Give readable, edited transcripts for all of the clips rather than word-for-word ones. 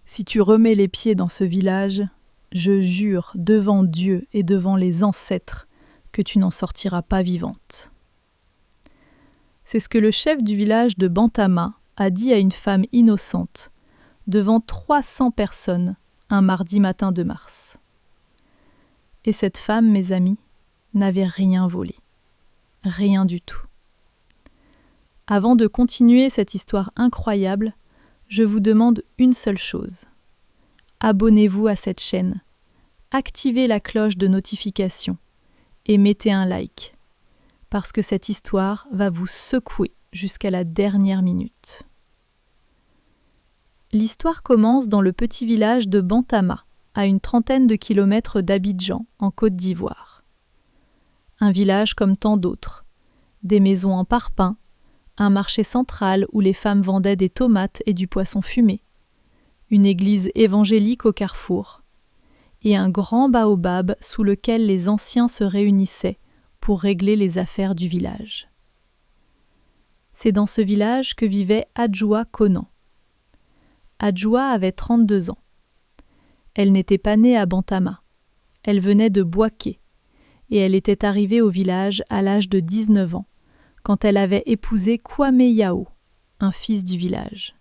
Si tu remets les pieds dans ce village, je jure devant Dieu et devant les ancêtres que tu n'en sortiras pas vivante. » C'est ce que le chef du village de Bantama a dit à une femme innocente, devant 300 personnes, un mardi matin de mars. Et cette femme, mes amis, n'avait rien volé. Rien du tout. Avant de continuer cette histoire incroyable, je vous demande une seule chose. Abonnez-vous à cette chaîne, activez la cloche de notification et mettez un like, parce que cette histoire va vous secouer jusqu'à la dernière minute. L'histoire commence dans le petit village de Bantama, à une trentaine de kilomètres d'Abidjan, en Côte d'Ivoire. Un village comme tant d'autres, des maisons en parpaing, un marché central où les femmes vendaient des tomates et du poisson fumé, une église évangélique au carrefour, et un grand baobab sous lequel les anciens se réunissaient pour régler les affaires du village. C'est dans ce village que vivait Adjoua Conan. Adjoua avait 32 ans. Elle n'était pas née à Bantama. Elle venait de Bouaké, et elle était arrivée au village à l'âge de 19 ans, quand elle avait épousé Kwame Yao, un fils du village.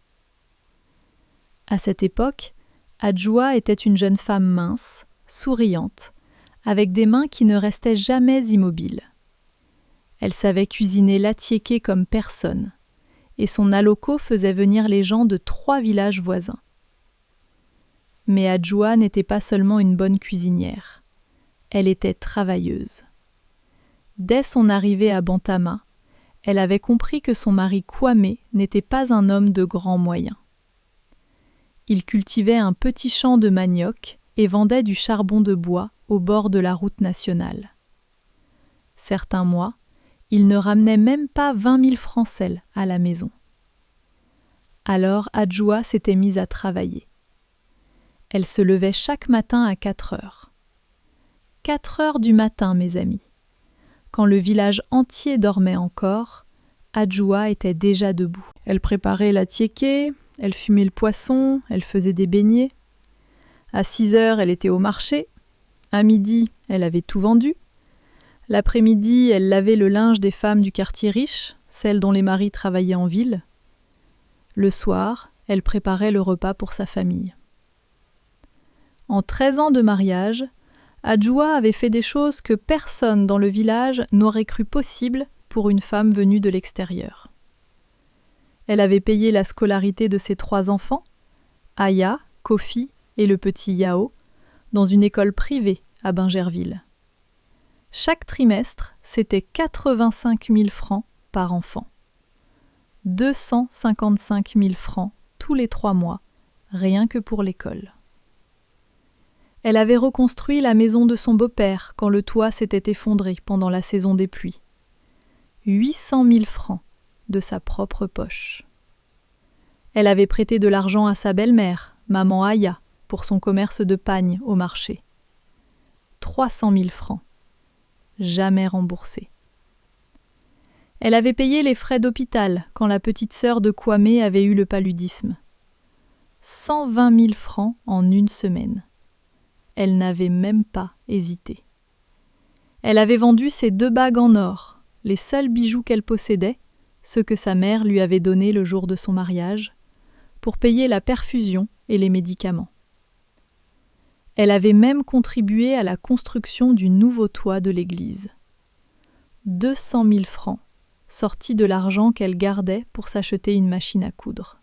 À cette époque, Adjoua était une jeune femme mince, souriante, avec des mains qui ne restaient jamais immobiles. Elle savait cuisiner l'atiéké comme personne, et son aloko faisait venir les gens de 3 villages voisins. Mais Adjoua n'était pas seulement une bonne cuisinière, elle était travailleuse. Dès son arrivée à Bantama, elle avait compris que son mari Kwame n'était pas un homme de grands moyens. Il cultivait un petit champ de manioc et vendait du charbon de bois au bord de la route nationale. Certains mois, il ne ramenait même pas 20 000 francs sel à la maison. Alors Adjoua s'était mise à travailler. Elle se levait chaque matin à 4 heures. 4 heures du matin, mes amis. Quand le village entier dormait encore, Adjoua était déjà debout. Elle préparait l'atiéké, elle fumait le poisson, elle faisait des beignets. À 6 heures, elle était au marché. À midi, elle avait tout vendu. L'après-midi, elle lavait le linge des femmes du quartier riche, celles dont les maris travaillaient en ville. Le soir, elle préparait le repas pour sa famille. En 13 ans de mariage, Adjoua avait fait des choses que personne dans le village n'aurait cru possible pour une femme venue de l'extérieur. Elle avait payé la scolarité de ses 3 enfants, Aya, Kofi et le petit Yao, dans une école privée à Bingerville. Chaque trimestre, c'était 85 000 francs par enfant. 255 000 francs tous les 3 mois, rien que pour l'école. Elle avait reconstruit la maison de son beau-père quand le toit s'était effondré pendant la saison des pluies. 800 000 francs de sa propre poche. Elle avait prêté de l'argent à sa belle-mère, maman Aya, pour son commerce de pagne au marché. 300 000 francs. Jamais remboursés. Elle avait payé les frais d'hôpital quand la petite sœur de Kwame avait eu le paludisme. 120 000 francs en une semaine. Elle n'avait même pas hésité. Elle avait vendu ses 2 bagues en or, les seuls bijoux qu'elle possédait, ceux que sa mère lui avait donnés le jour de son mariage, pour payer la perfusion et les médicaments. Elle avait même contribué à la construction du nouveau toit de l'église. 200 000 francs, sortis de l'argent qu'elle gardait pour s'acheter une machine à coudre.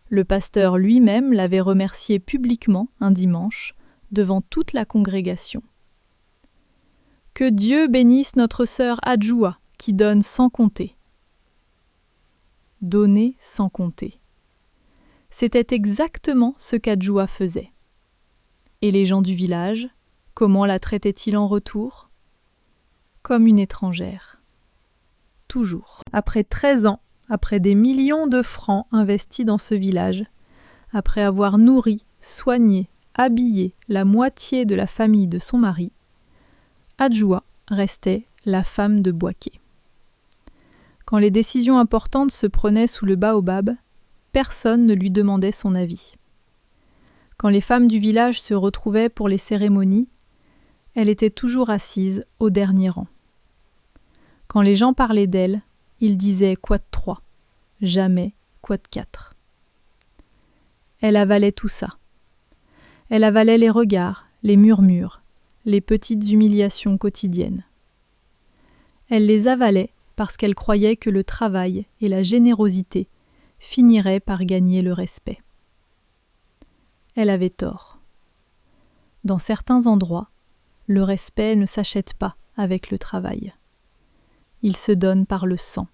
Le pasteur lui-même l'avait remerciée publiquement un dimanche, devant toute la congrégation. Que Dieu bénisse notre sœur Adjoua, qui donne sans compter. Donner sans compter. C'était exactement ce qu'Adjoua faisait. Et les gens du village, comment la traitaient-ils en retour? Comme une étrangère. Toujours. Après 13 ans, après des millions de francs investis dans ce village, après avoir nourri, soigné, habillé la moitié de la famille de son mari, Adjoua restait la femme de Bouaké. Quand les décisions importantes se prenaient sous le baobab, personne ne lui demandait son avis. Quand les femmes du village se retrouvaient pour les cérémonies, elle était toujours assise au dernier rang. Quand les gens parlaient d'elle, ils disaient quad 3, jamais quad 4. Elle avalait tout ça. Elle avalait les regards, les murmures, les petites humiliations quotidiennes. Elle les avalait parce qu'elle croyait que le travail et la générosité finiraient par gagner le respect. Elle avait tort. Dans certains endroits, le respect ne s'achète pas avec le travail. Il se donne par le sang.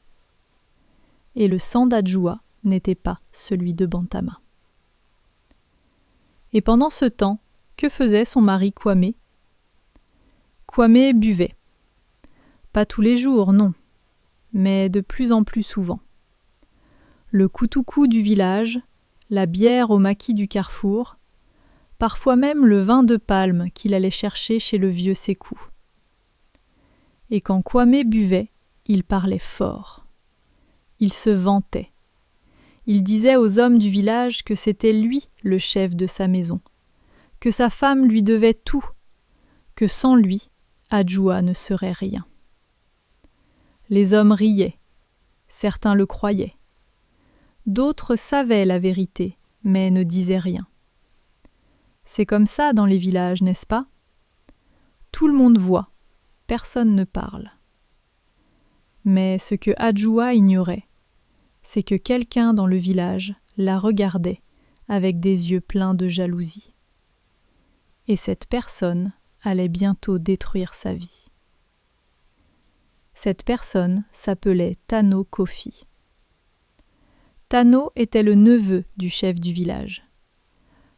Et le sang d'Adjoua n'était pas celui de Bantama. Et pendant ce temps, que faisait son mari Kwame? Kwame buvait. Pas tous les jours, non, mais de plus en plus souvent. Le koutoukou du village, la bière au maquis du carrefour, parfois même le vin de palme qu'il allait chercher chez le vieux Sékou. Et quand Kwame buvait, il parlait fort. Il se vantait. Il disait aux hommes du village que c'était lui le chef de sa maison, que sa femme lui devait tout, que sans lui, Adjoua ne serait rien. Les hommes riaient, certains le croyaient. D'autres savaient la vérité, mais ne disaient rien. C'est comme ça dans les villages, n'est-ce pas? Tout le monde voit, personne ne parle. Mais ce que Adjoua ignorait, c'est que quelqu'un dans le village la regardait avec des yeux pleins de jalousie. Et cette personne allait bientôt détruire sa vie. Cette personne s'appelait Tano Kofi. Tano était le neveu du chef du village.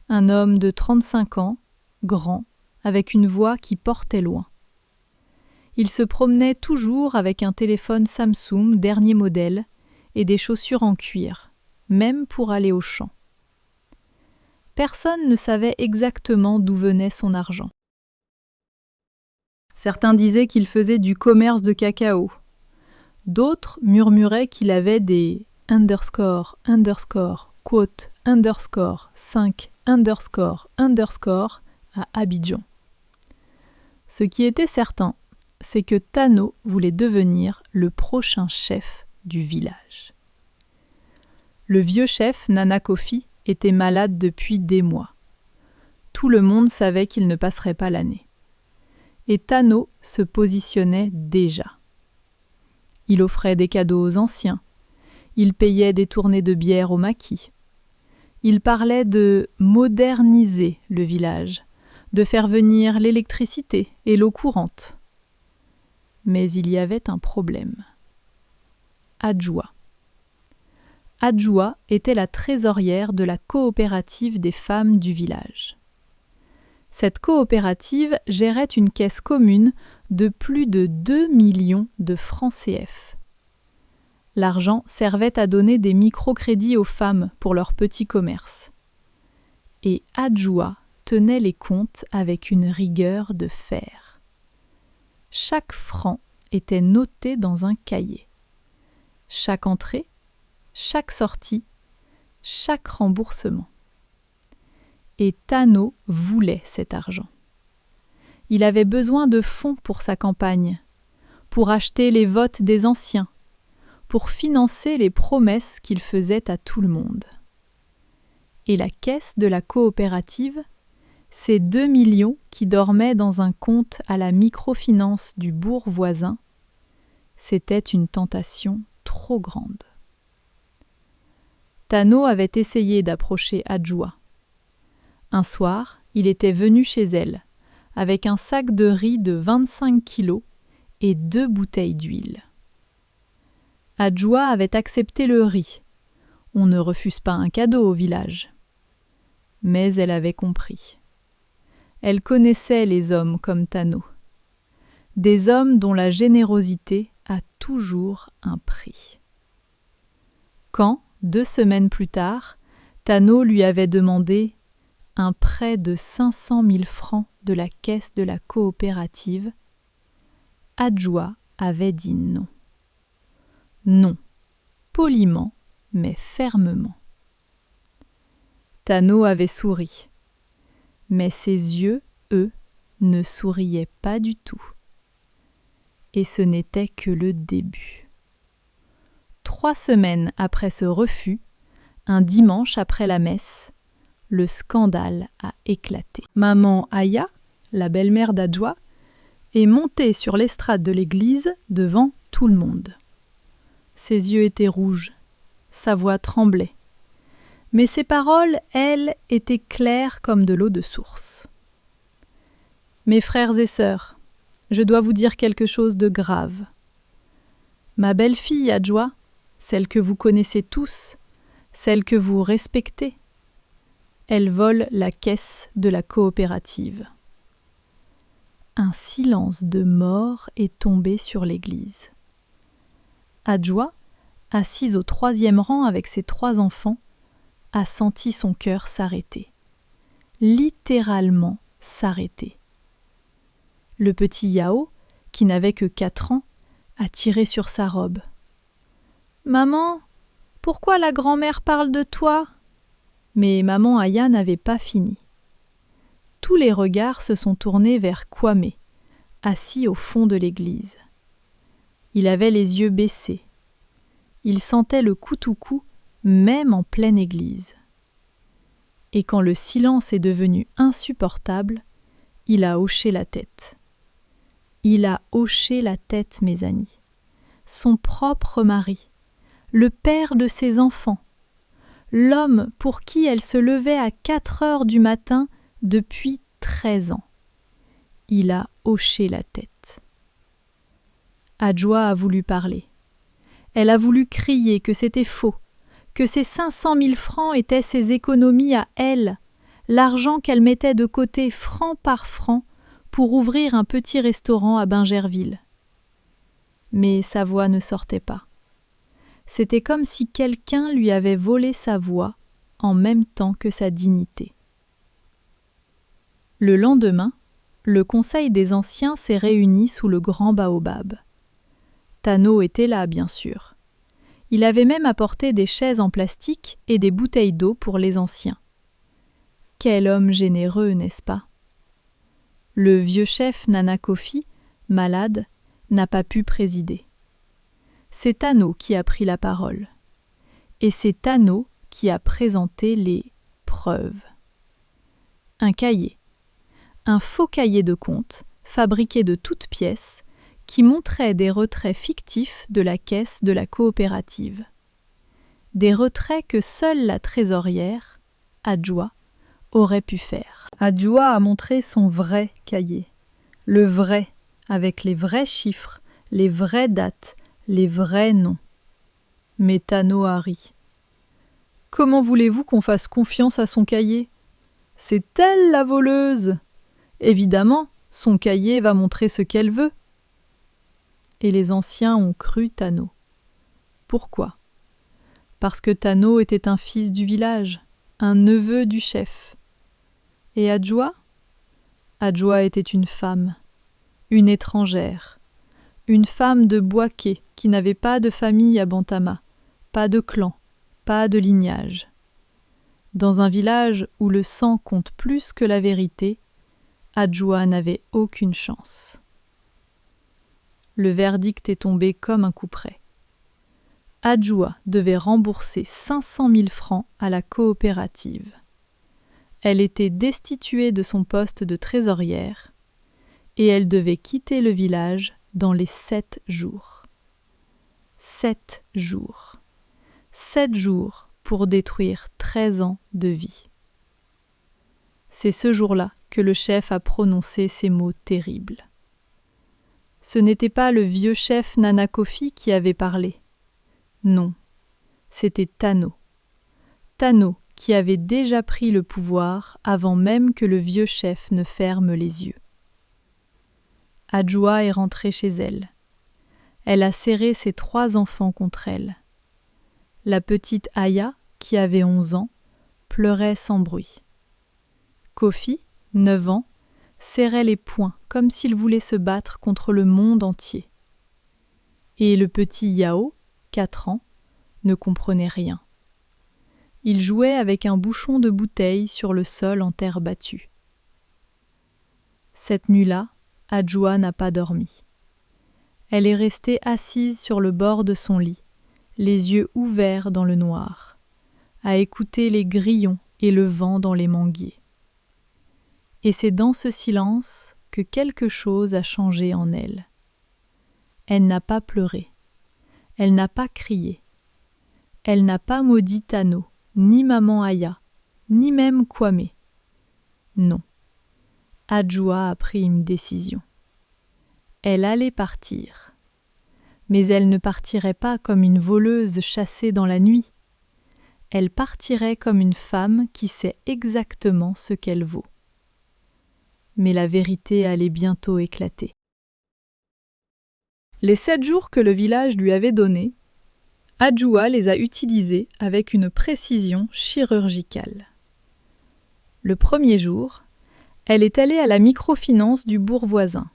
Un homme de 35 ans, grand, avec une voix qui portait loin. Il se promenait toujours avec un téléphone Samsung dernier modèle et des chaussures en cuir, même pour aller au champ. Personne ne savait exactement d'où venait son argent. Certains disaient qu'il faisait du commerce de cacao. D'autres murmuraient qu'il avait des __, quote, _ 5, _ à Abidjan. Ce qui était certain, c'est que Tano voulait devenir le prochain chef du village. Le vieux chef, Nana Kofi, était malade depuis des mois. Tout le monde savait qu'il ne passerait pas l'année. Et Tano se positionnait déjà. Il offrait des cadeaux aux anciens. Il payait des tournées de bière au maquis. Il parlait de moderniser le village, de faire venir l'électricité et l'eau courante. Mais il y avait un problème. Adjoua. Adjoua était la trésorière de la coopérative des femmes du village. Cette coopérative gérait une caisse commune de plus de 2 millions de francs CF. L'argent servait à donner des microcrédits aux femmes pour leur petit commerce. Et Adjoua tenait les comptes avec une rigueur de fer. Chaque franc était noté dans un cahier. Chaque entrée, chaque sortie, chaque remboursement. Et Tano voulait cet argent. Il avait besoin de fonds pour sa campagne, pour acheter les votes des anciens, pour financer les promesses qu'il faisait à tout le monde. Et la caisse de la coopérative, ces 2 millions qui dormaient dans un compte à la microfinance du bourg voisin, c'était une tentation trop grande. Tano avait essayé d'approcher Adjoua. Un soir, il était venu chez elle, avec un sac de riz de 25 kilos et 2 bouteilles d'huile. Adjoua avait accepté le riz. On ne refuse pas un cadeau au village. Mais elle avait compris. Elle connaissait les hommes comme Tano. Des hommes dont la générosité a toujours un prix. Quand, 2 semaines plus tard, Tano lui avait demandé un prêt de 500 000 francs de la caisse de la coopérative, Adjoua avait dit non. Non, poliment, mais fermement. Tano avait souri. Mais ses yeux, eux, ne souriaient pas du tout. Et ce n'était que le début. 3 semaines après ce refus, un dimanche après la messe, le scandale a éclaté. Maman Aya, la belle-mère d'Adjoa, est montée sur l'estrade de l'église devant tout le monde. Ses yeux étaient rouges, sa voix tremblait. Mais ses paroles, elles, étaient claires comme de l'eau de source. « Mes frères et sœurs, je dois vous dire quelque chose de grave. Ma belle-fille Adjoa, celle que vous connaissez tous, celle que vous respectez, elle vole la caisse de la coopérative. » Un silence de mort est tombé sur l'église. Adjoa, assise au 3e rang avec ses 3 enfants, a senti son cœur s'arrêter. Littéralement s'arrêter. Le petit Yao, qui n'avait que 4 ans, a tiré sur sa robe. « Maman, pourquoi la grand-mère parle de toi ?» Mais maman Aya n'avait pas fini. Tous les regards se sont tournés vers Kwame, assis au fond de l'église. Il avait les yeux baissés. Il sentait le coutou-cou même en pleine église. Et quand le silence est devenu insupportable, il a hoché la tête. Il a hoché la tête, mes amis. Son propre mari, le père de ses enfants, l'homme pour qui elle se levait à 4 heures du matin depuis 13 ans. Il a hoché la tête. Adjoa a voulu parler. Elle a voulu crier que c'était faux, que ces 500 000 francs étaient ses économies à elle, l'argent qu'elle mettait de côté franc par franc pour ouvrir un petit restaurant à Bingerville. Mais sa voix ne sortait pas. C'était comme si quelqu'un lui avait volé sa voix en même temps que sa dignité. Le lendemain, le conseil des anciens s'est réuni sous le grand baobab. Tano était là, bien sûr. Il avait même apporté des chaises en plastique et des bouteilles d'eau pour les anciens. Quel homme généreux, n'est-ce pas? Le vieux chef Nana Kofi, malade, n'a pas pu présider. C'est Tano qui a pris la parole. Et c'est Tano qui a présenté les preuves. Un cahier. Un faux cahier de compte, fabriqué de toutes pièces, qui montrait des retraits fictifs de la caisse de la coopérative. Des retraits que seule la trésorière, Adjoa, aurait pu faire. Adjoa a montré son vrai cahier. Le vrai, avec les vrais chiffres, les vraies dates, les vrais noms. Mais Tano a ri. « Comment voulez-vous qu'on fasse confiance à son cahier? C'est elle la voleuse! Évidemment, son cahier va montrer ce qu'elle veut. » Et les anciens ont cru Tano. Pourquoi? Parce que Tano était un fils du village, un neveu du chef. Et Adjoa? Adjoa était une femme, une étrangère, une femme de Bouaké qui n'avait pas de famille à Bantama, pas de clan, pas de lignage. Dans un village où le sang compte plus que la vérité, Adjoa n'avait aucune chance. Le verdict est tombé comme un coup près. Adjoa devait rembourser 500 000 francs à la coopérative. Elle était destituée de son poste de trésorière et elle devait quitter le village dans les 7 jours. 7 jours. 7 jours pour détruire 13 ans de vie. C'est ce jour-là que le chef a prononcé ces mots terribles. Ce n'était pas le vieux chef Nana Kofi qui avait parlé. Non, c'était Tano. Tano qui avait déjà pris le pouvoir avant même que le vieux chef ne ferme les yeux. Adjoa est rentrée chez elle. Elle a serré ses 3 enfants contre elle. La petite Aya, qui avait 11 ans, pleurait sans bruit. Kofi, 9 ans, serrait les poings comme s'il voulait se battre contre le monde entier. Et le petit Yao, 4 ans, ne comprenait rien. Il jouait avec un bouchon de bouteille sur le sol en terre battue. Cette nuit-là, Adjoua n'a pas dormi. Elle est restée assise sur le bord de son lit, les yeux ouverts dans le noir, à écouter les grillons et le vent dans les manguiers. Et c'est dans ce silence que quelque chose a changé en elle. Elle n'a pas pleuré, elle n'a pas crié, elle n'a pas maudit Tano, ni maman Aya, ni même Kwame. Non, Adjoua a pris une décision. Elle allait partir. Mais elle ne partirait pas comme une voleuse chassée dans la nuit. Elle partirait comme une femme qui sait exactement ce qu'elle vaut. Mais la vérité allait bientôt éclater. Les 7 jours que le village lui avait donnés, Adjoua les a utilisés avec une précision chirurgicale. Le premier jour, elle est allée à la microfinance du bourg voisin.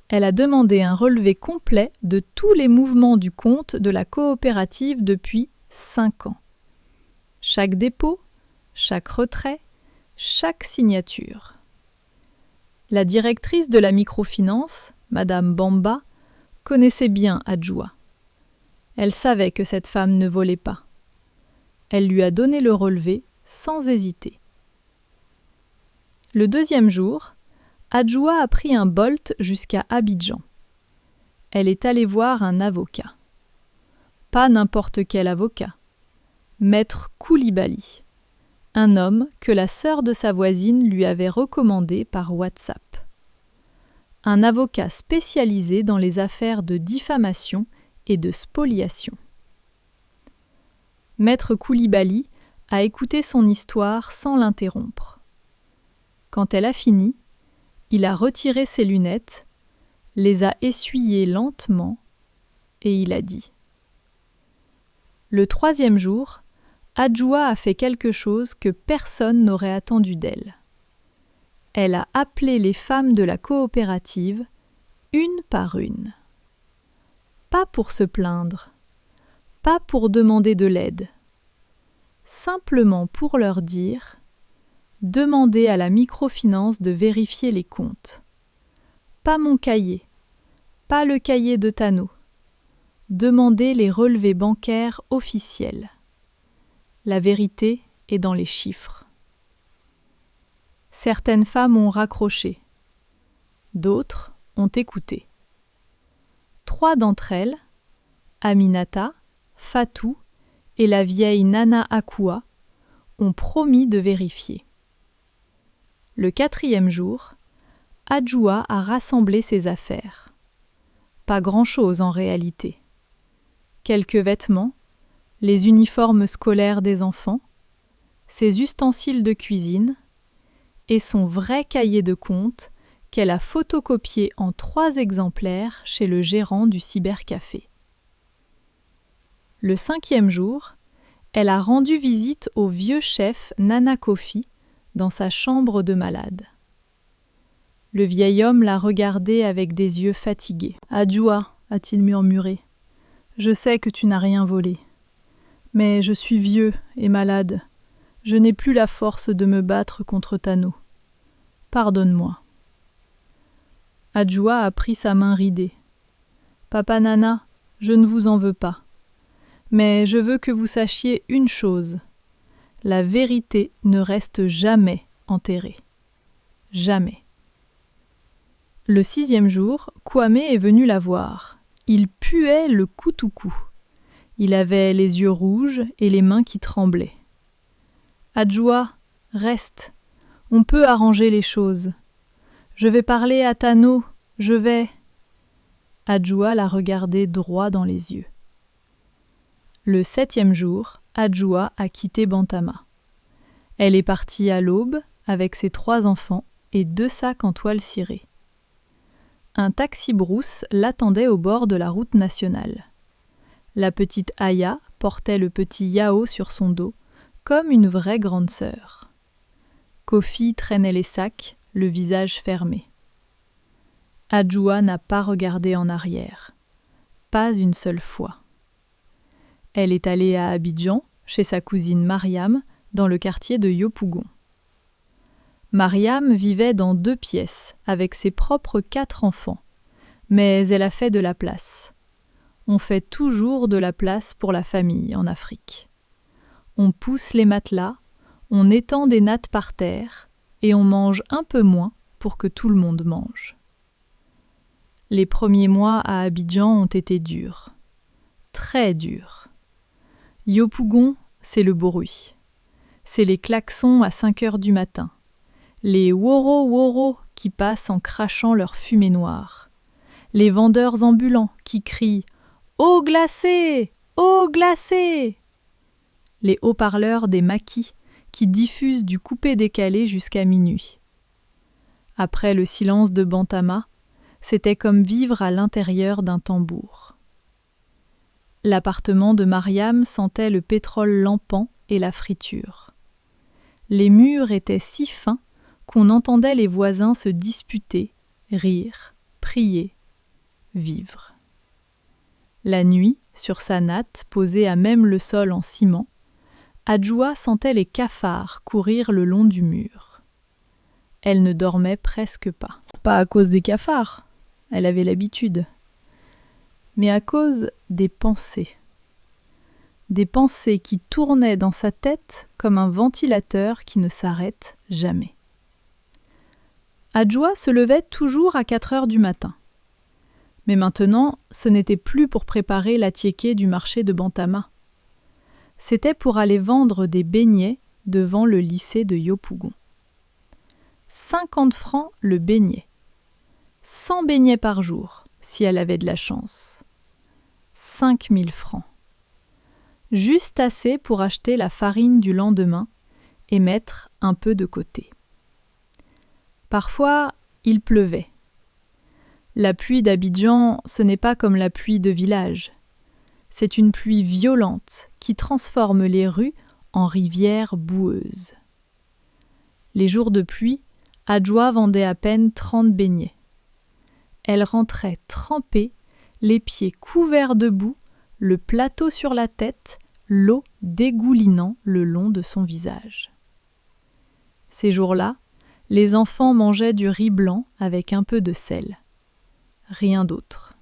Elle a demandé un relevé complet de tous les mouvements du compte de la coopérative depuis 5 ans. Chaque dépôt, chaque retrait, chaque signature. La directrice de la microfinance, Madame Bamba, connaissait bien Adjoua. Elle savait que cette femme ne volait pas. Elle lui a donné le relevé sans hésiter. Le deuxième jour, Adjoua a pris un Bolt jusqu'à Abidjan. Elle est allée voir un avocat. Pas n'importe quel avocat. Maître Koulibaly, un homme que la sœur de sa voisine lui avait recommandé par WhatsApp. Un avocat spécialisé dans les affaires de diffamation et de spoliation. Maître Koulibaly a écouté son histoire sans l'interrompre. Quand elle a fini, il a retiré ses lunettes, les a essuyées lentement et il a dit : « Le 3e jour, Adjoua a fait quelque chose que personne n'aurait attendu d'elle. Elle a appelé les femmes de la coopérative, une par une. Pas pour se plaindre, pas pour demander de l'aide, simplement pour leur dire : demandez à la microfinance de vérifier les comptes. Pas mon cahier, pas le cahier de Tano. Demandez les relevés bancaires officiels. La vérité est dans les chiffres. Certaines femmes ont raccroché. D'autres ont écouté. 3 d'entre elles, Aminata, Fatou et la vieille Nana Akua, ont promis de vérifier. Le 4e jour, Adjoua a rassemblé ses affaires. Pas grand-chose en réalité. Quelques vêtements, les uniformes scolaires des enfants, ses ustensiles de cuisine et son vrai cahier de compte qu'elle a photocopié en 3 exemplaires chez le gérant du cybercafé. Le 5e jour, elle a rendu visite au vieux chef Nana Kofi dans sa chambre de malade. Le vieil homme l'a regardée avec des yeux fatigués. « Adjoua, a-t-il murmuré, je sais que tu n'as rien volé. Mais je suis vieux et malade. Je n'ai plus la force de me battre contre Tano. Pardonne-moi. » Adjoua a pris sa main ridée. « Papa Nana, je ne vous en veux pas. Mais je veux que vous sachiez une chose. La vérité ne reste jamais enterrée. Jamais. » Le 6e jour, Kwame est venu la voir. Il puait le koutoukou. Il avait les yeux rouges et les mains qui tremblaient. « Adjoua, reste. On peut arranger les choses. Je vais parler à Tano. Je vais... » Adjoua l'a regardé droit dans les yeux. Le 7e jour, Adjoua a quitté Bantama. Elle est partie à l'aube avec ses 3 enfants et 2 sacs en toile cirée. Un taxi-brousse l'attendait au bord de la route nationale. La petite Aya portait le petit Yao sur son dos, comme une vraie grande sœur. Kofi traînait les sacs, le visage fermé. Adjoua n'a pas regardé en arrière. Pas une seule fois. Elle est allée à Abidjan, chez sa cousine Mariam, dans le quartier de Yopougon. Mariam vivait dans 2 pièces, avec ses propres 4 enfants, mais elle a fait de la place. On fait toujours de la place pour la famille en Afrique. On pousse les matelas, on étend des nattes par terre, et on mange un peu moins pour que tout le monde mange. Les premiers mois à Abidjan ont été durs. Très durs. Yopougon, c'est le bruit. C'est les klaxons à 5 heures du matin. Les woro-woro qui passent en crachant leur fumée noire. Les vendeurs ambulants qui crient « Eau glacée! Eau glacée !» Les haut-parleurs des maquis qui diffusent du coupé-décalé jusqu'à minuit. Après le silence de Bantama, c'était comme vivre à l'intérieur d'un tambour. L'appartement de Mariam sentait le pétrole lampant et la friture. Les murs étaient si fins qu'on entendait les voisins se disputer, rire, prier, vivre. La nuit, sur sa natte posée à même le sol en ciment, Adjoua sentait les cafards courir le long du mur. Elle ne dormait presque pas. Pas à cause des cafards, elle avait l'habitude, mais à cause des pensées. Des pensées qui tournaient dans sa tête comme un ventilateur qui ne s'arrête jamais. Adjoua se levait toujours à 4 heures du matin. Mais maintenant, ce n'était plus pour préparer l'attiéké du marché de Bantama. C'était pour aller vendre des beignets devant le lycée de Yopougon. 50 francs le beignet. 100 beignets par jour, si elle avait de la chance. 5000 francs. Juste assez pour acheter la farine du lendemain et mettre un peu de côté. Parfois, il pleuvait. La pluie d'Abidjan, ce n'est pas comme la pluie de village. C'est une pluie violente qui transforme les rues en rivières boueuses. Les jours de pluie, Adjoua vendait à peine 30 beignets. Elle rentrait trempée, les pieds couverts de boue, le plateau sur la tête, l'eau dégoulinant le long de son visage. Ces jours-là, les enfants mangeaient du riz blanc avec un peu de sel. Rien d'autre.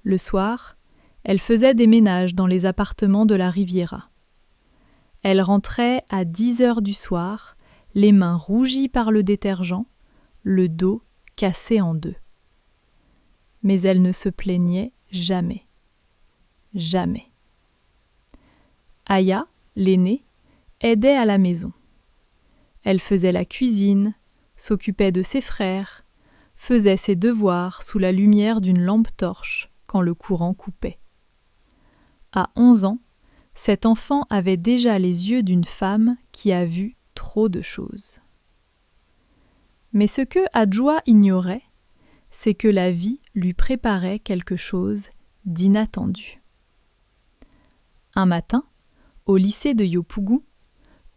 Le soir, elle faisait des ménages dans les appartements de la Riviera. Elle rentrait à 10 heures du soir, les mains rougies par le détergent, le dos cassé en 2. Mais elle ne se plaignait jamais. Jamais. Aya, l'aînée, aidait à la maison. Elle faisait la cuisine, s'occupait de ses frères, faisait ses devoirs sous la lumière d'une lampe torche quand le courant coupait. À 11 ans, cet enfant avait déjà les yeux d'une femme qui a vu trop de choses. Mais ce que Adjoua ignorait, c'est que la vie lui préparait quelque chose d'inattendu. Un matin, au lycée de Yopougon,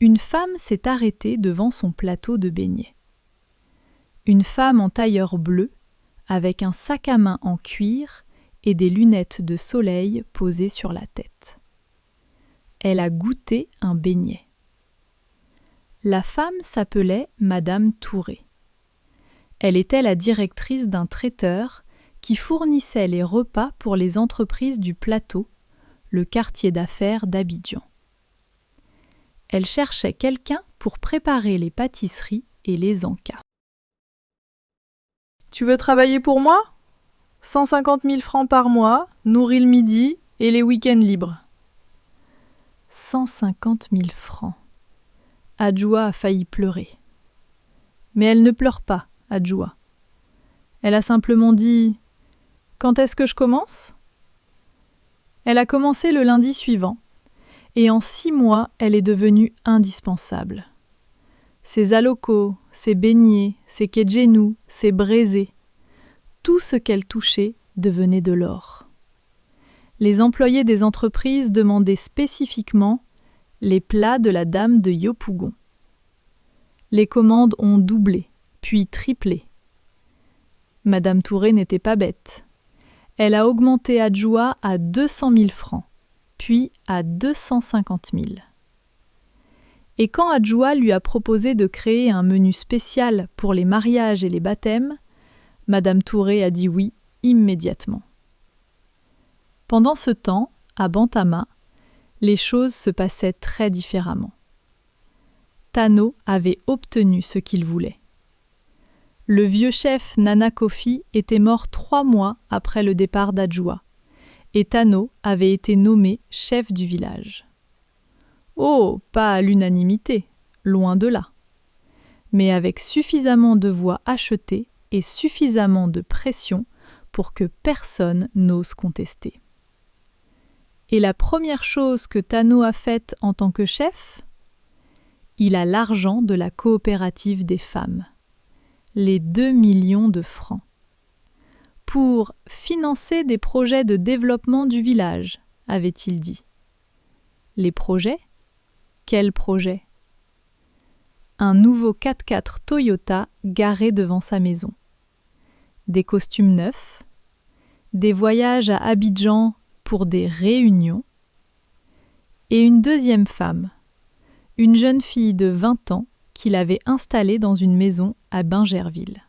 une femme s'est arrêtée devant son plateau de beignets. Une femme en tailleur bleu, avec un sac à main en cuir et des lunettes de soleil posées sur la tête. Elle a goûté un beignet. La femme s'appelait Madame Touré. Elle était la directrice d'un traiteur qui fournissait les repas pour les entreprises du plateau, le quartier d'affaires d'Abidjan. Elle cherchait quelqu'un pour préparer les pâtisseries et les encas. « Tu veux travailler pour moi ? 150 000 francs par mois, nourris le midi et les week-ends libres. » 150 000 francs. Adjoua a failli pleurer. Mais elle ne pleure pas, Adjoua. Elle a simplement dit « Quand est-ce que je commence ?» Elle a commencé le lundi suivant, et en 6 mois, elle est devenue indispensable. Ses alocos, ses beignets, ses kedjenou, ses braisés, tout ce qu'elle touchait devenait de l'or. Les employés des entreprises demandaient spécifiquement les plats de la dame de Yopougon. Les commandes ont doublé, puis triplé. Madame Touré n'était pas bête. Elle a augmenté Adjoua à 200 000 francs, puis à 250 000. Et quand Adjoua lui a proposé de créer un menu spécial pour les mariages et les baptêmes, Madame Touré a dit oui immédiatement. Pendant ce temps, à Bantama, les choses se passaient très différemment. Tano avait obtenu ce qu'il voulait. Le vieux chef Nana Kofi était mort 3 mois après le départ d'Adjoua, et Tano avait été nommé chef du village. Oh, pas à l'unanimité, loin de là, mais avec suffisamment de voix achetées et suffisamment de pression pour que personne n'ose contester. Et la première chose que Tano a faite en tant que chef, il a l'argent de la coopérative des femmes, les 2 millions de francs, pour financer des projets de développement du village, avait-il dit. Les projets ? Quels projets ? Un nouveau 4x4 Toyota garé devant sa maison. Des costumes neufs, des voyages à Abidjan pour des réunions, et une deuxième femme, une jeune fille de 20 ans qu'il avait installée dans une maison à Bingerville.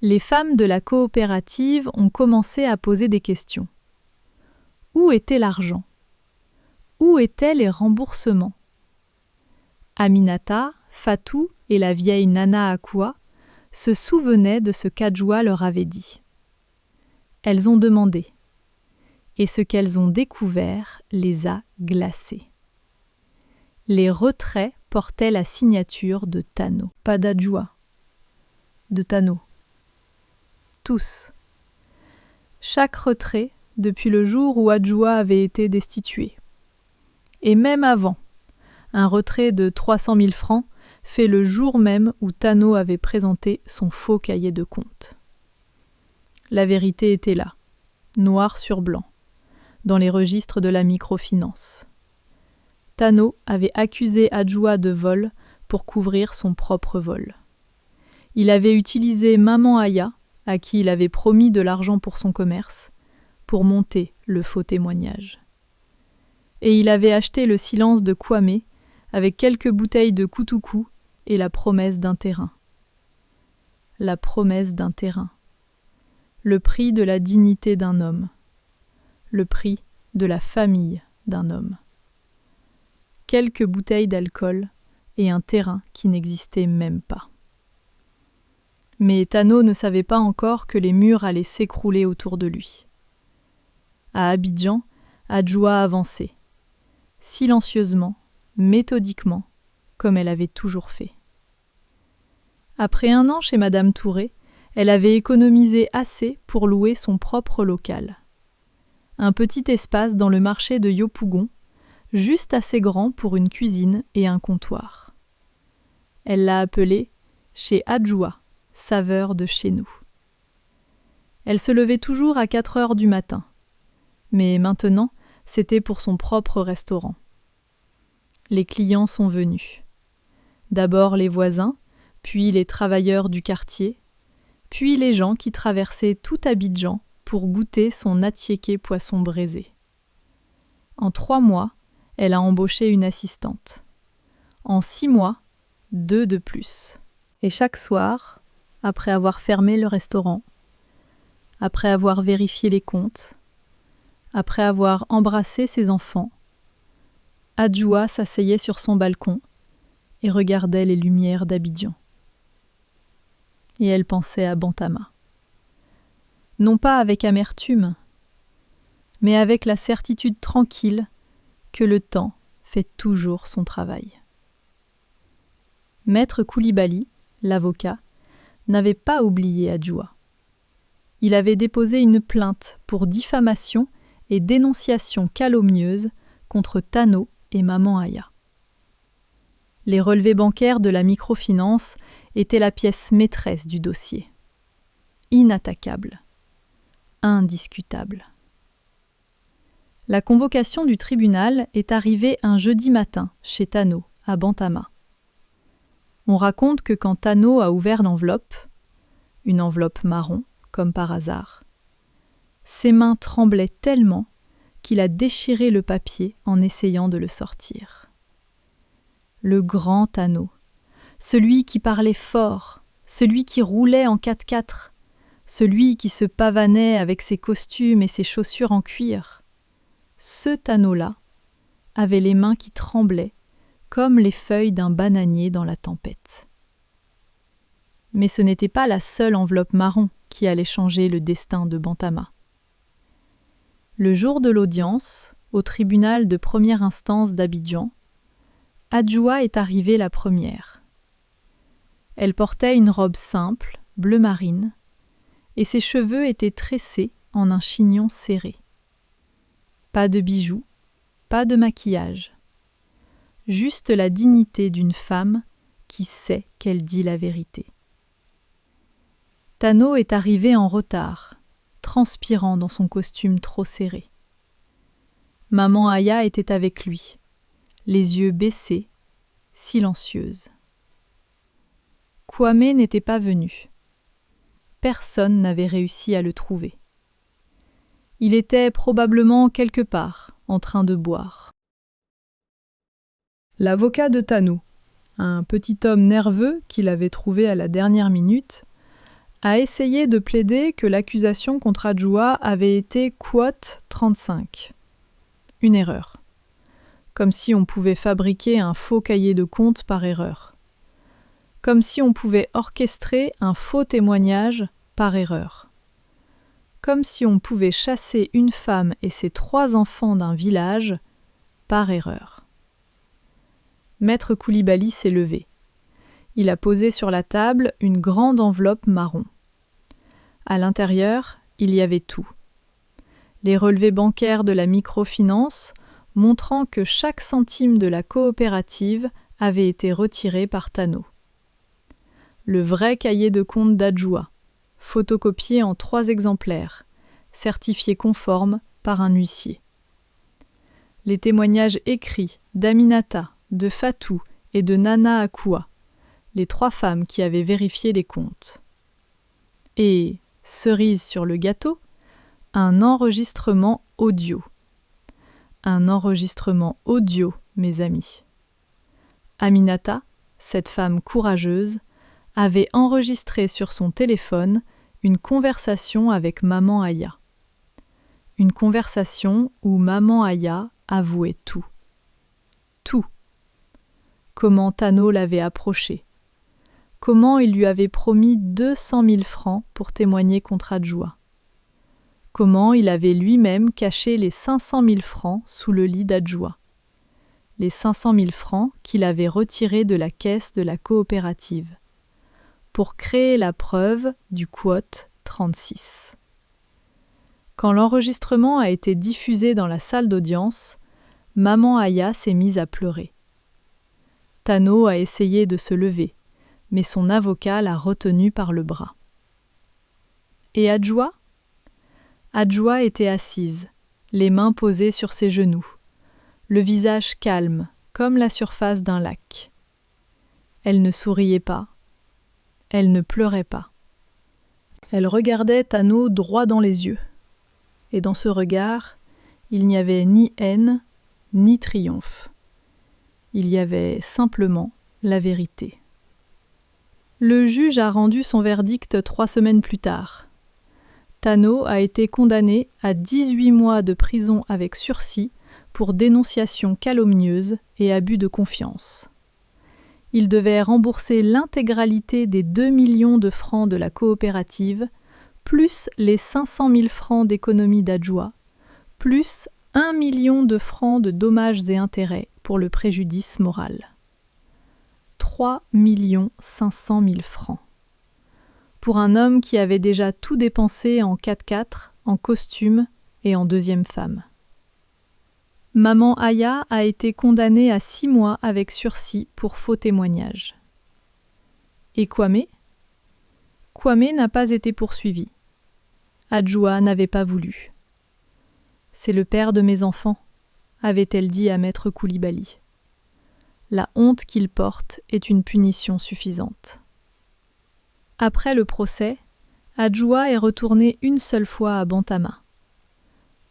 Les femmes de la coopérative ont commencé à poser des questions. Où était l'argent ? Où étaient les remboursements ? Aminata, Fatou et la vieille Nana Akua se souvenaient de ce qu'Adjoua leur avait dit. Elles ont demandé, et ce qu'elles ont découvert les a glacées. Les retraits portaient la signature de Tano. Pas d'Adjoua, de Tano. Tous. Chaque retrait depuis le jour où Adjoua avait été destitué. Et même avant, un retrait de 300 000 francs fait le jour même où Tano avait présenté son faux cahier de compte. La vérité était là, noir sur blanc, dans les registres de la microfinance. Tano avait accusé Adjoua de vol pour couvrir son propre vol. Il avait utilisé Maman Aya, à qui il avait promis de l'argent pour son commerce, pour monter le faux témoignage. Et il avait acheté le silence de Kwame avec quelques bouteilles de Koutoukou et la promesse d'un terrain. La promesse d'un terrain. Le prix de la dignité d'un homme. Le prix de la famille d'un homme. Quelques bouteilles d'alcool et un terrain qui n'existait même pas. Mais Tano ne savait pas encore que les murs allaient s'écrouler autour de lui. À Abidjan, Adjoua avançait, silencieusement, méthodiquement, comme elle avait toujours fait. Après 1 an chez Madame Touré, elle avait économisé assez pour louer son propre local. Un petit espace dans le marché de Yopougon, juste assez grand pour une cuisine et un comptoir. Elle l'a appelé « Chez Adjoua, saveur de chez nous ». Elle se levait toujours à 4 heures du matin, mais maintenant, c'était pour son propre restaurant. Les clients sont venus. D'abord les voisins, puis les travailleurs du quartier, puis les gens qui traversaient tout Abidjan pour goûter son attiéké poisson braisé. En 3 mois, elle a embauché une assistante. En 6 mois, 2 de plus. Et chaque soir, après avoir fermé le restaurant, après avoir vérifié les comptes, après avoir embrassé ses enfants, Adjoua s'asseyait sur son balcon et regardait les lumières d'Abidjan. Et elle pensait à Bantama. Non pas avec amertume, mais avec la certitude tranquille que le temps fait toujours son travail. Maître Koulibaly, l'avocat, n'avait pas oublié Adjoua. Il avait déposé une plainte pour diffamation et dénonciation calomnieuse contre Tano et Maman Aya. Les relevés bancaires de la microfinance étaient la pièce maîtresse du dossier. Inattaquable. Indiscutable. La convocation du tribunal est arrivée un jeudi matin chez Tano, à Bantama. On raconte que quand Tano a ouvert l'enveloppe, une enveloppe marron, comme par hasard, ses mains tremblaient tellement qu'il a déchiré le papier en essayant de le sortir. le grand Tano, celui qui parlait fort, celui qui roulait en 4x4, celui qui se pavanait avec ses costumes et ses chaussures en cuir. Ce Tano-là avait les mains qui tremblaient, comme les feuilles d'un bananier dans la tempête. Mais ce n'était pas la seule enveloppe marron qui allait changer le destin de Bantama. Le jour de l'audience, au tribunal de première instance d'Abidjan, Adjoua est arrivée la première. Elle portait une robe simple, bleu marine, et ses cheveux étaient tressés en un chignon serré. Pas de bijoux, pas de maquillage. Juste la dignité d'une femme qui sait qu'elle dit la vérité. Tano est arrivé en retard, transpirant dans son costume trop serré. Maman Aya était avec lui, les yeux baissés, silencieuse. Kwame n'était pas venu. Personne n'avait réussi à le trouver. Il était probablement quelque part, en train de boire. L'avocat de Tano, un petit homme nerveux qu'il avait trouvé à la dernière minute, a essayé de plaider que l'accusation contre Adjoua avait été quote 35. Une erreur. Comme si on pouvait fabriquer un faux cahier de compte par erreur. Comme si on pouvait orchestrer un faux témoignage par erreur. Comme si on pouvait chasser une femme et ses 3 enfants d'un village par erreur. Maître Koulibaly s'est levé. Il a posé sur la table une grande enveloppe marron. À l'intérieur, il y avait tout. Les relevés bancaires de la microfinance montrant que chaque centime de la coopérative avait été retiré par Tano. Le vrai cahier de compte d'Adjoua, photocopié en 3 exemplaires, certifié conforme par un huissier. Les témoignages écrits d'Aminata, de Fatou et de Nana Akoua, les 3 femmes qui avaient vérifié les comptes. Et, cerise sur le gâteau, un enregistrement audio. Un enregistrement audio, mes amis. Aminata, cette femme courageuse, avait enregistré sur son téléphone une conversation avec Maman Aya. Une conversation où Maman Aya avouait tout. Tout. Comment Tano l'avait approché. Comment il lui avait promis 200 000 francs pour témoigner contre Adjoua. Comment il avait lui-même caché les 500 000 francs sous le lit d'Adjoua. Les 500 000 francs qu'il avait retirés de la caisse de la coopérative. Pour créer la preuve du quote 36. Quand l'enregistrement a été diffusé dans la salle d'audience, Maman Aya s'est mise à pleurer. Tano a essayé de se lever, mais son avocat l'a retenu par le bras. Et Adjoua ? Adjoua était assise, les mains posées sur ses genoux, le visage calme, comme la surface d'un lac. Elle ne souriait pas. Elle ne pleurait pas. Elle regardait Tano droit dans les yeux. Et dans ce regard, il n'y avait ni haine, ni triomphe. Il y avait simplement la vérité. Le juge a rendu son verdict 3 semaines plus tard. Tano a été condamné à 18 mois de prison avec sursis pour dénonciation calomnieuse et abus de confiance. Il devait rembourser l'intégralité des 2 millions de francs de la coopérative, plus les 500 000 francs d'économie d'Adjoua, plus 1 million de francs de dommages et intérêts pour le préjudice moral. 3 500 000 francs. Pour un homme qui avait déjà tout dépensé en 4x4, en costume et en deuxième femme. Maman Aya a été condamnée à 6 mois avec sursis pour faux témoignage. Et Kwame ? Kwame n'a pas été poursuivi. Adjoua n'avait pas voulu. C'est le père de mes enfants, avait-elle dit à Maître Koulibaly. La honte qu'il porte est une punition suffisante. Après le procès, Adjoua est retournée une seule fois à Bantama.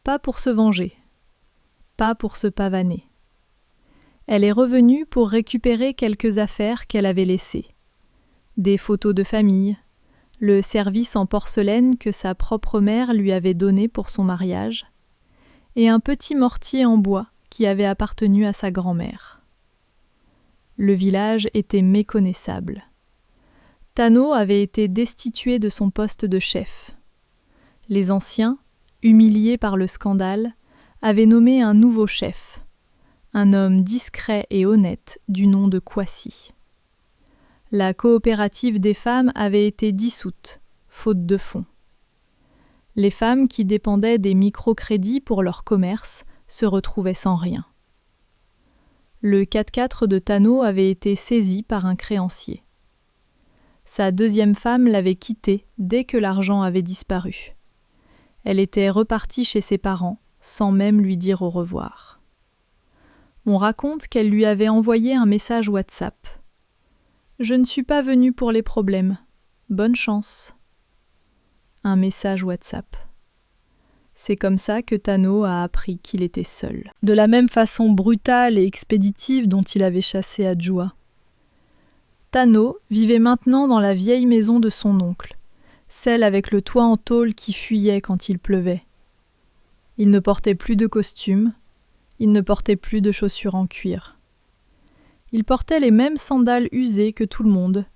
Pas pour se venger. Pas pour se pavaner. Elle est revenue pour récupérer quelques affaires qu'elle avait laissées. Des photos de famille, le service en porcelaine que sa propre mère lui avait donné pour son mariage, et un petit mortier en bois qui avait appartenu à sa grand-mère. Le village était méconnaissable. Tano avait été destitué de son poste de chef. Les anciens, humiliés par le scandale, avaient nommé un nouveau chef, un homme discret et honnête du nom de Kwasi. La coopérative des femmes avait été dissoute, faute de fonds. Les femmes qui dépendaient des microcrédits pour leur commerce se retrouvaient sans rien. Le 4x4 de Tano avait été saisi par un créancier. Sa deuxième femme l'avait quitté dès que l'argent avait disparu. Elle était repartie chez ses parents, sans même lui dire au revoir. On raconte qu'elle lui avait envoyé un message WhatsApp. « Je ne suis pas venue pour les problèmes. Bonne chance. » Un message WhatsApp. C'est comme ça que Tano a appris qu'il était seul. De la même façon brutale et expéditive dont il avait chassé Adjoa. Tano vivait maintenant dans la vieille maison de son oncle, celle avec le toit en tôle qui fuyait quand il pleuvait. Il ne portait plus de costume, il ne portait plus de chaussures en cuir. Il portait les mêmes sandales usées que tout le monde,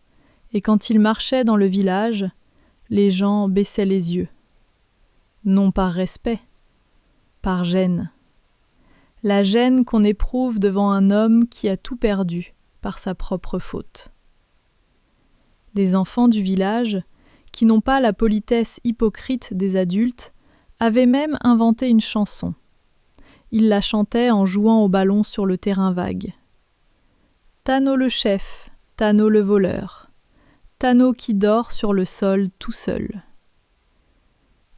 et quand il marchait dans le village, les gens baissaient les yeux. Non par respect, par gêne. La gêne qu'on éprouve devant un homme qui a tout perdu par sa propre faute. Les enfants du village, qui n'ont pas la politesse hypocrite des adultes, avaient même inventé une chanson. Ils la chantaient en jouant au ballon sur le terrain vague. Tano le chef, Tano le voleur, Tano qui dort sur le sol tout seul.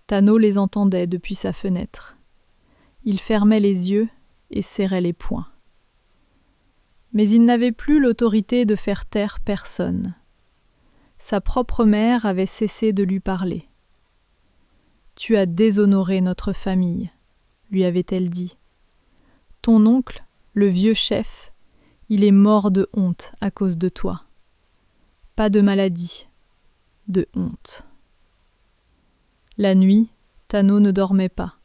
Tano les entendait depuis sa fenêtre. Il fermait les yeux et serrait les poings. Mais il n'avait plus l'autorité de faire taire personne. Sa propre mère avait cessé de lui parler. « Tu as déshonoré notre famille », lui avait-elle dit. « Ton oncle, le vieux chef, il est mort de honte à cause de toi. Pas de maladie, de honte. » La nuit, Tano ne dormait pas.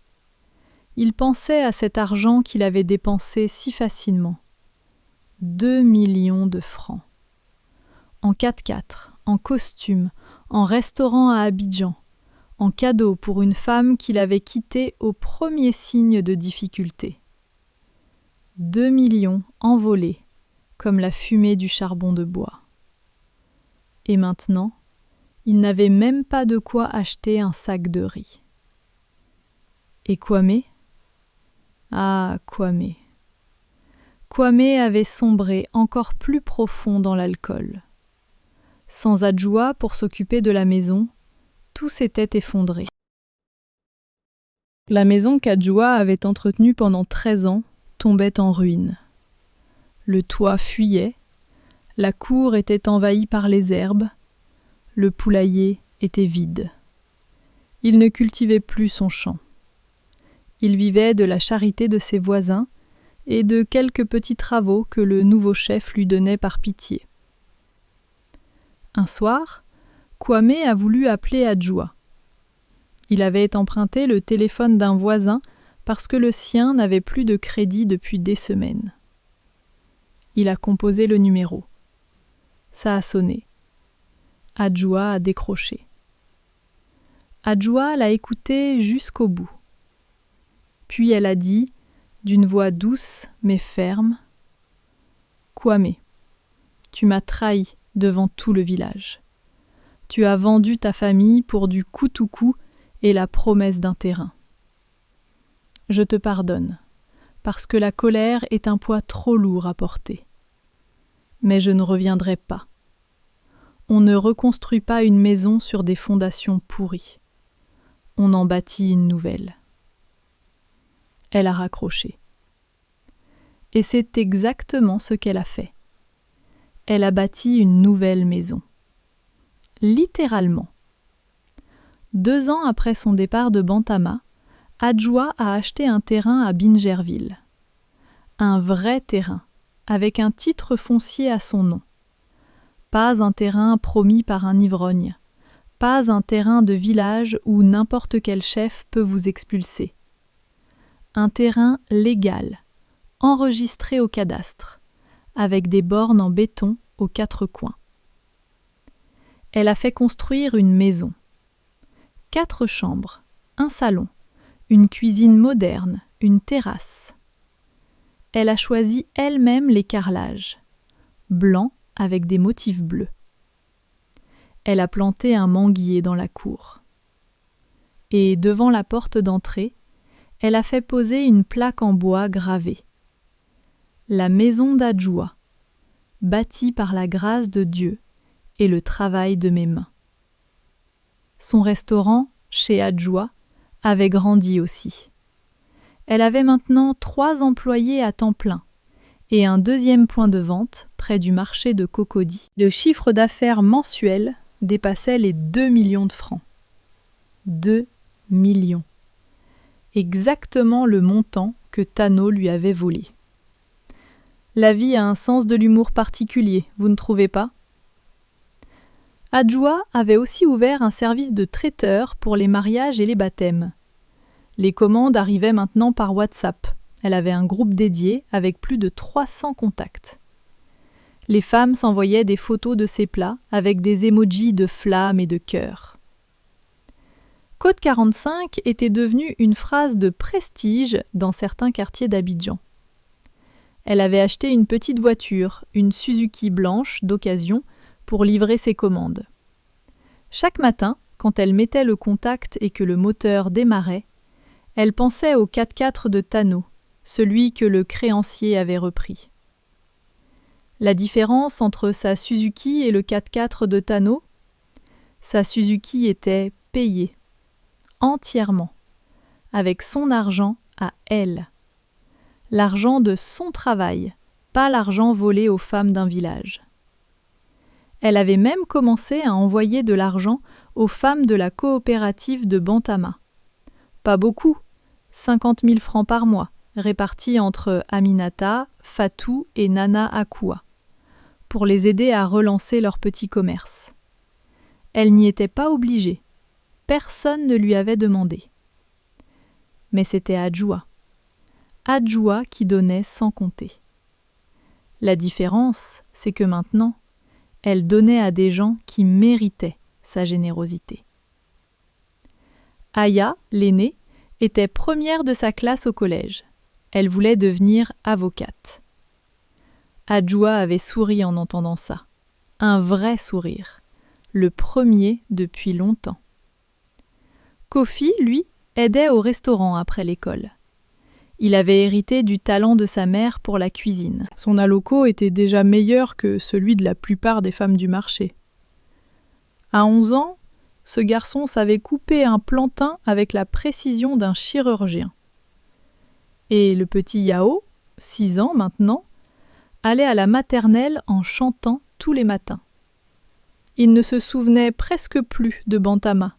Il pensait à cet argent qu'il avait dépensé si facilement. 2 millions de francs. En 4x4, en costume, en restaurant à Abidjan, en cadeau pour une femme qu'il avait quittée au premier signe de difficulté. 2 millions envolés, comme la fumée du charbon de bois. Et maintenant, il n'avait même pas de quoi acheter un sac de riz. Et Kwame ? Ah, Kwame. Kwame avait sombré encore plus profond dans l'alcool. Sans Adjoa pour s'occuper de la maison, tout s'était effondré. La maison qu'Adjoa avait entretenue pendant 13 ans tombait en ruine. Le toit fuyait, la cour était envahie par les herbes, le poulailler était vide. Il ne cultivait plus son champ. Il vivait de la charité de ses voisins et de quelques petits travaux que le nouveau chef lui donnait par pitié. Un soir, Kwame a voulu appeler Adjoa. Il avait emprunté le téléphone d'un voisin parce que le sien n'avait plus de crédit depuis des semaines. Il a composé le numéro. Ça a sonné. Adjoa a décroché. Adjoa l'a écouté jusqu'au bout. Puis elle a dit, d'une voix douce mais ferme, « Kwame, tu m'as trahi devant tout le village. Tu as vendu ta famille pour du coup-tout-coup et la promesse d'un terrain. Je te pardonne, parce que la colère est un poids trop lourd à porter. Mais je ne reviendrai pas. On ne reconstruit pas une maison sur des fondations pourries. On en bâtit une nouvelle. » Elle a raccroché. Et c'est exactement ce qu'elle a fait. Elle a bâti une nouvelle maison. Littéralement. 2 ans après son départ de Bantama, Adjoa a acheté un terrain à Bingerville. Un vrai terrain, avec un titre foncier à son nom. Pas un terrain promis par un ivrogne, pas un terrain de village où n'importe quel chef peut vous expulser. Un terrain légal, enregistré au cadastre, avec des bornes en béton aux 4 coins. Elle a fait construire une maison. 4 chambres, un salon, une cuisine moderne, une terrasse. Elle a choisi elle-même les carrelages, blancs avec des motifs bleus. Elle a planté un manguier dans la cour. Et devant la porte d'entrée, elle a fait poser une plaque en bois gravée. La maison d'Adjoua, bâtie par la grâce de Dieu et le travail de mes mains. Son restaurant, chez Adjoua, avait grandi aussi. Elle avait maintenant 3 employés à temps plein et un 2e point de vente près du marché de Cocody. Le chiffre d'affaires mensuel dépassait les 2 millions de francs. 2 millions. Exactement le montant que Tano lui avait volé. La vie a un sens de l'humour particulier, vous ne trouvez pas ? Adjoua avait aussi ouvert un service de traiteur pour les mariages et les baptêmes. Les commandes arrivaient maintenant par WhatsApp. Elle avait un groupe dédié avec plus de 300 contacts. Les femmes s'envoyaient des photos de ses plats avec des emojis de flammes et de cœurs. Côte 45 était devenue une phrase de prestige dans certains quartiers d'Abidjan. Elle avait acheté une petite voiture, une Suzuki blanche d'occasion, pour livrer ses commandes. Chaque matin, quand elle mettait le contact et que le moteur démarrait, elle pensait au 4x4 de Tano, celui que le créancier avait repris. La différence entre sa Suzuki et le 4x4 de Tano, sa Suzuki était payée, entièrement, avec son argent à elle. L'argent de son travail, pas l'argent volé aux femmes d'un village. Elle avait même commencé à envoyer de l'argent aux femmes de la coopérative de Bantama. Pas beaucoup, 50 000 francs par mois, répartis entre Aminata, Fatou et Nana Akoua, pour les aider à relancer leur petit commerce. Elle n'y était pas obligée. Personne ne lui avait demandé. Mais c'était Adjoua. Adjoua qui donnait sans compter. La différence, c'est que maintenant, elle donnait à des gens qui méritaient sa générosité. Aya, l'aînée, était première de sa classe au collège. Elle voulait devenir avocate. Adjoua avait souri en entendant ça. Un vrai sourire. Le premier depuis longtemps. Kofi, lui, aidait au restaurant après l'école. Il avait hérité du talent de sa mère pour la cuisine. Son aloko était déjà meilleur que celui de la plupart des femmes du marché. À 11 ans, ce garçon savait couper un plantain avec la précision d'un chirurgien. Et le petit Yao, 6 ans maintenant, allait à la maternelle en chantant tous les matins. Il ne se souvenait presque plus de Bantama.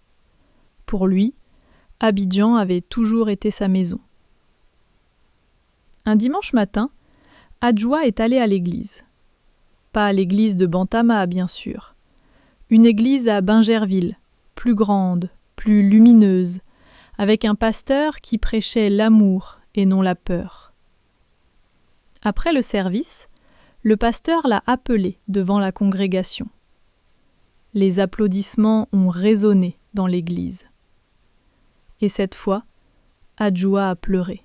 Pour lui, Abidjan avait toujours été sa maison. Un dimanche matin, Adjoua est allée à l'église. Pas à l'église de Bantama, bien sûr. Une église à Bingerville, plus grande, plus lumineuse, avec un pasteur qui prêchait l'amour et non la peur. Après le service, le pasteur l'a appelée devant la congrégation. Les applaudissements ont résonné dans l'église. Et cette fois, Adjoua a pleuré.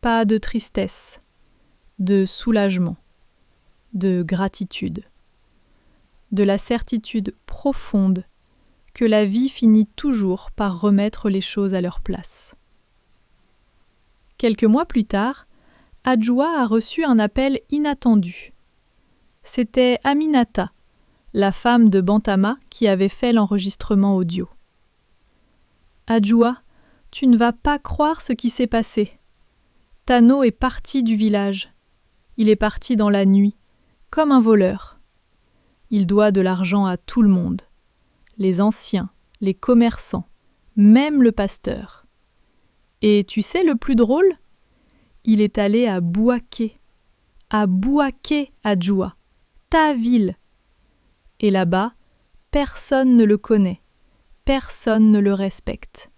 Pas de tristesse, de soulagement, de gratitude, de la certitude profonde que la vie finit toujours par remettre les choses à leur place. Quelques mois plus tard, Adjoua a reçu un appel inattendu. C'était Aminata, la femme de Bantama qui avait fait l'enregistrement audio. « Adjoua, tu ne vas pas croire ce qui s'est passé. Tano est parti du village. Il est parti dans la nuit, comme un voleur. Il doit de l'argent à tout le monde. Les anciens, les commerçants, même le pasteur. Et tu sais le plus drôle ? Il est allé à Bouaké, à Bouaké Adjoua, ta ville. Et là-bas, personne ne le connaît, personne ne le respecte.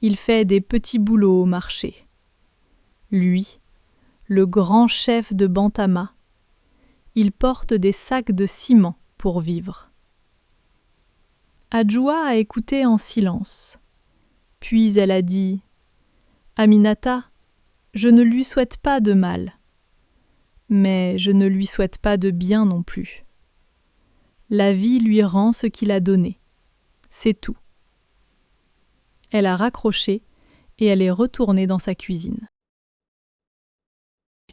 Il fait des petits boulots au marché. Lui, le grand chef de Bantama, il porte des sacs de ciment pour vivre. Adjoua a écouté en silence. Puis elle a dit « Aminata, je ne lui souhaite pas de mal, mais je ne lui souhaite pas de bien non plus. La vie lui rend ce qu'il a donné, c'est tout. » Elle a raccroché et elle est retournée dans sa cuisine.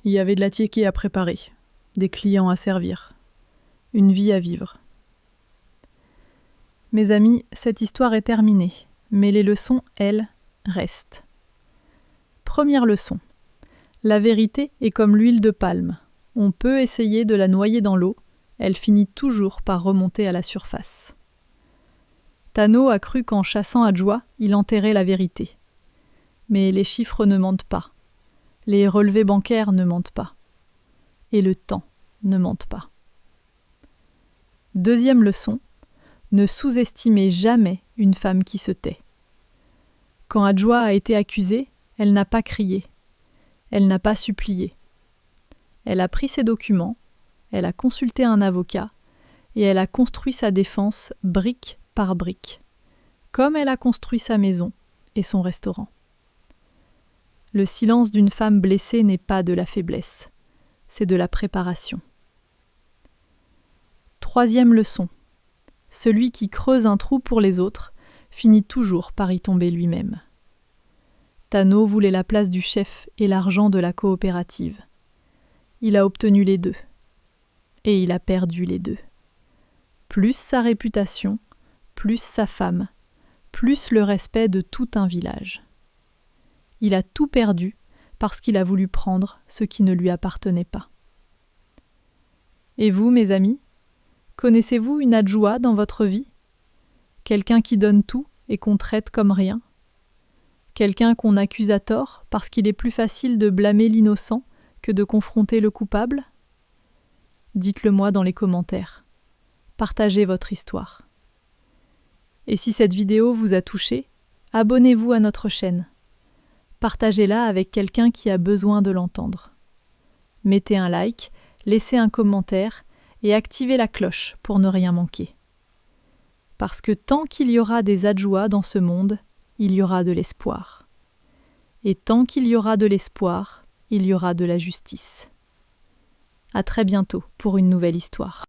Il y avait de la tiéké à préparer, des clients à servir, une vie à vivre. Mes amis, cette histoire est terminée, mais les leçons, elles, restent. Première leçon. La vérité est comme l'huile de palme. On peut essayer de la noyer dans l'eau, elle finit toujours par remonter à la surface. Tano a cru qu'en chassant Adjoua, il enterrait la vérité. Mais les chiffres ne mentent pas. Les relevés bancaires ne mentent pas. Et le temps ne mente pas. Deuxième leçon. Ne sous-estimez jamais une femme qui se tait. Quand Adjoua a été accusée, elle n'a pas crié. Elle n'a pas supplié. Elle a pris ses documents, elle a consulté un avocat et elle a construit sa défense brique par brique, comme elle a construit sa maison et son restaurant. Le silence d'une femme blessée n'est pas de la faiblesse, c'est de la préparation. Troisième leçon. Celui qui creuse un trou pour les autres finit toujours par y tomber lui-même. Tano voulait la place du chef et l'argent de la coopérative. Il a obtenu les deux. Et il a perdu les deux. Plus sa réputation, plus sa femme, plus le respect de tout un village. Il a tout perdu parce qu'il a voulu prendre ce qui ne lui appartenait pas. Et vous, mes amis, connaissez-vous une Adjoua dans votre vie? Quelqu'un qui donne tout et qu'on traite comme rien? Quelqu'un qu'on accuse à tort parce qu'il est plus facile de blâmer l'innocent que de confronter le coupable? Dites-le moi dans les commentaires. Partagez votre histoire. Et si cette vidéo vous a touché, abonnez-vous à notre chaîne. Partagez-la avec quelqu'un qui a besoin de l'entendre. Mettez un like, laissez un commentaire et activez la cloche pour ne rien manquer. Parce que tant qu'il y aura des Adjouas dans ce monde, il y aura de l'espoir. Et tant qu'il y aura de l'espoir, il y aura de la justice. À très bientôt pour une nouvelle histoire.